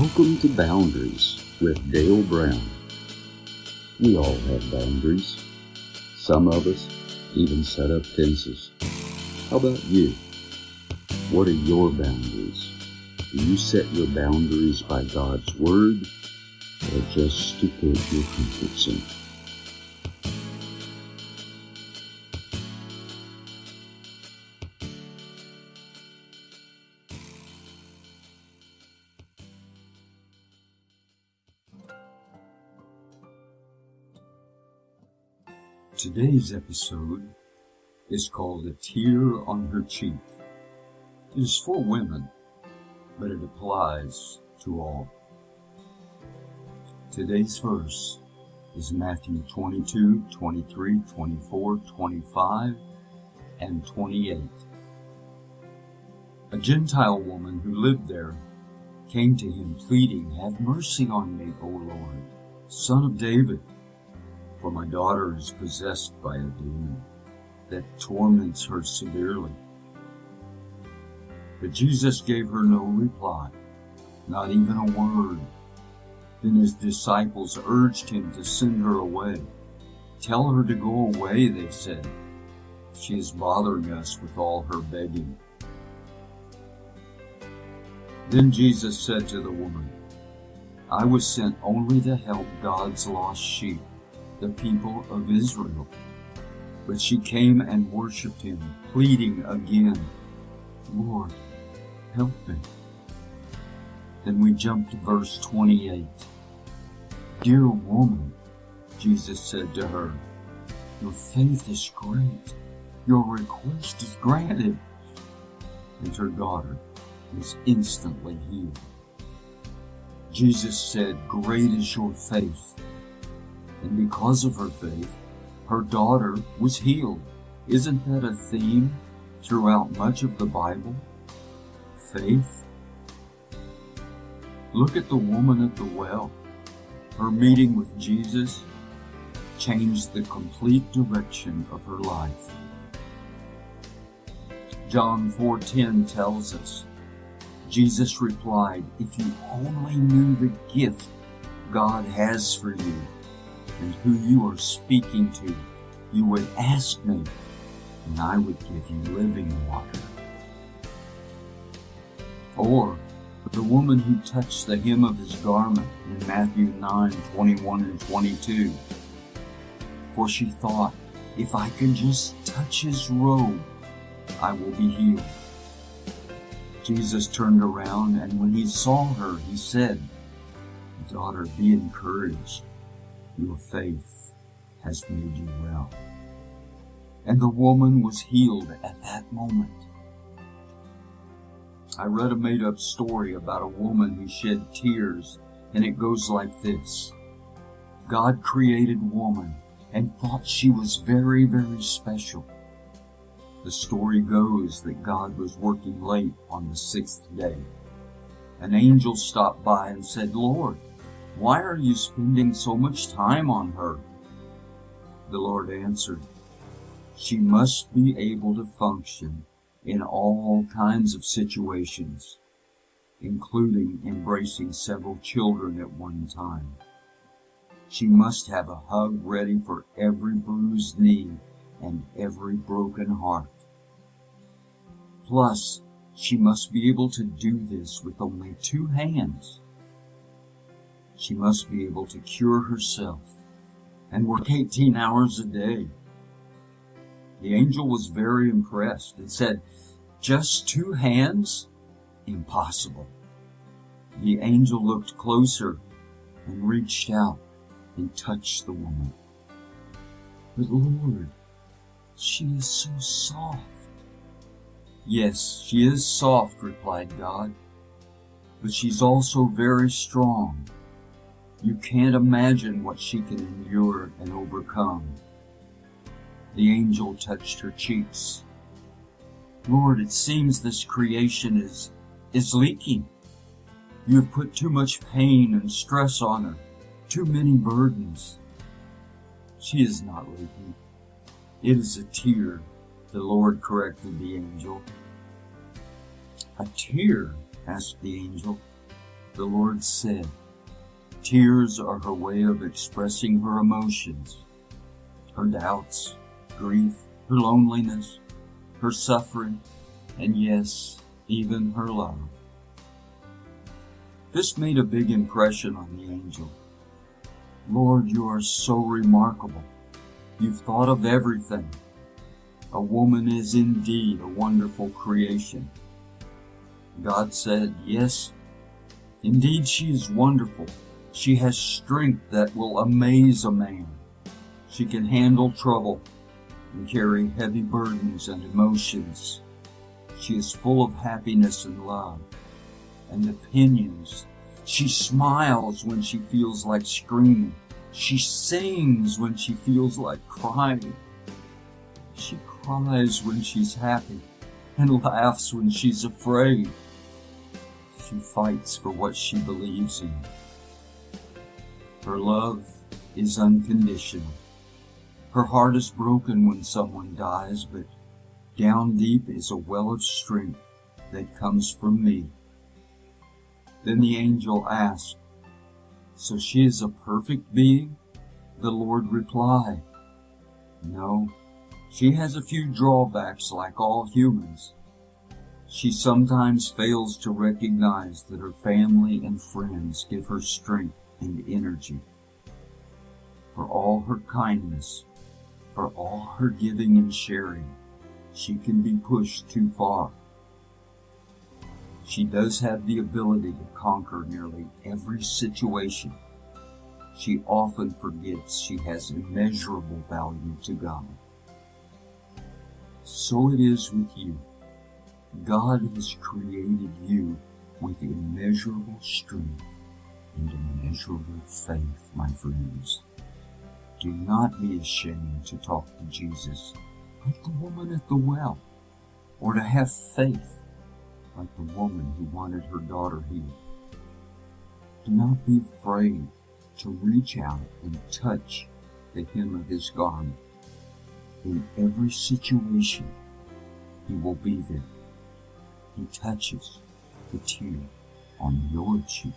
Welcome to Boundaries with Dale Brown. We all have boundaries. Some of us even set up fences. How about you? What are your boundaries? Do you set your boundaries by God's Word or just to fit your comfort zone? Today's episode is called A Tear on Her Cheek. It is for women, but it applies to all. Today's verse is Matthew 22, 23, 24, 25, and 28. A Gentile woman who lived there came to him pleading, "Have mercy on me, O Lord, Son of David. For my daughter is possessed by a demon that torments her severely." But Jesus gave her no reply, not even a word. Then his disciples urged him to send her away. "Tell her to go away," they said. "She is bothering us with all her begging." Then Jesus said to the woman, "I was sent only to help God's lost sheep, the people of Israel." But she came and worshipped him, pleading again, "Lord, help me." Then we jump to verse 28. "Dear woman," Jesus said to her, "your faith is great. Your request is granted." And her daughter was instantly healed. Jesus said, "Great is your faith." And because of her faith, her daughter was healed. Isn't that a theme throughout much of the Bible? Faith. Look at the woman at the well. Her meeting with Jesus changed the complete direction of her life. John 4:10 tells us, Jesus replied, "If you only knew the gift God has for you, and who you are speaking to, you would ask me, and I would give you living water." Or the woman who touched the hem of his garment in Matthew 9:21 and 22. For she thought, "If I can just touch his robe, I will be healed." Jesus turned around, and when he saw her, he said, "Daughter, be encouraged. Your faith has made you well." And the woman was healed at that moment. I read a made-up story about a woman who shed tears, and it goes like this. God created woman and thought she was very, very special. The story goes that God was working late on the 6th day. An angel stopped by and said, "Lord, why are you spending so much time on her?" The Lord answered, "She must be able to function in all kinds of situations, including embracing several children at one time. She must have a hug ready for every bruised knee and every broken heart. Plus, she must be able to do this with only 2 hands. She must be able to cure herself and work 18 hours a day." The angel was very impressed and said, "Just 2 hands? Impossible." The angel looked closer and reached out and touched the woman. "But Lord, she is so soft." "Yes, she is soft," replied God, "but she's also very strong. You can't imagine what she can endure and overcome." The angel touched her cheeks. "Lord, it seems this creation is leaking. You have put too much pain and stress on her, too many burdens." "She is not leaking. It is a tear," the Lord corrected the angel. "A tear?" asked the angel. The Lord said, tears are her way of expressing her emotions, her doubts, grief, her loneliness, her suffering, and yes, even her love. This made a big impression on the angel. Lord, you are so remarkable. You've thought of everything. A woman is indeed a wonderful creation. God said, yes, indeed she is wonderful. She has strength that will amaze a man. She can handle trouble and carry heavy burdens and emotions. She is full of happiness and love and opinions. She smiles when she feels like screaming. She sings when she feels like crying. She cries when she's happy and laughs when she's afraid. She fights for what she believes in. Her love is unconditional. Her heart is broken when someone dies, but down deep is a well of strength that comes from me. Then the angel asked, so she is a perfect being? The Lord replied, no, she has a few drawbacks like all humans. She sometimes fails to recognize that her family and friends give her strength and energy. For all her kindness, for all her giving and sharing, she can be pushed too far. She does have the ability to conquer nearly every situation. She often forgets she has immeasurable value to God. So it is with you. God has created you with immeasurable strength and immeasurable faith, my friends. Do not be ashamed to talk to Jesus like the woman at the well, or to have faith like the woman who wanted her daughter healed. Do not be afraid to reach out and touch the hem of his garment. In every situation, he will be there. He touches the tear on your cheek.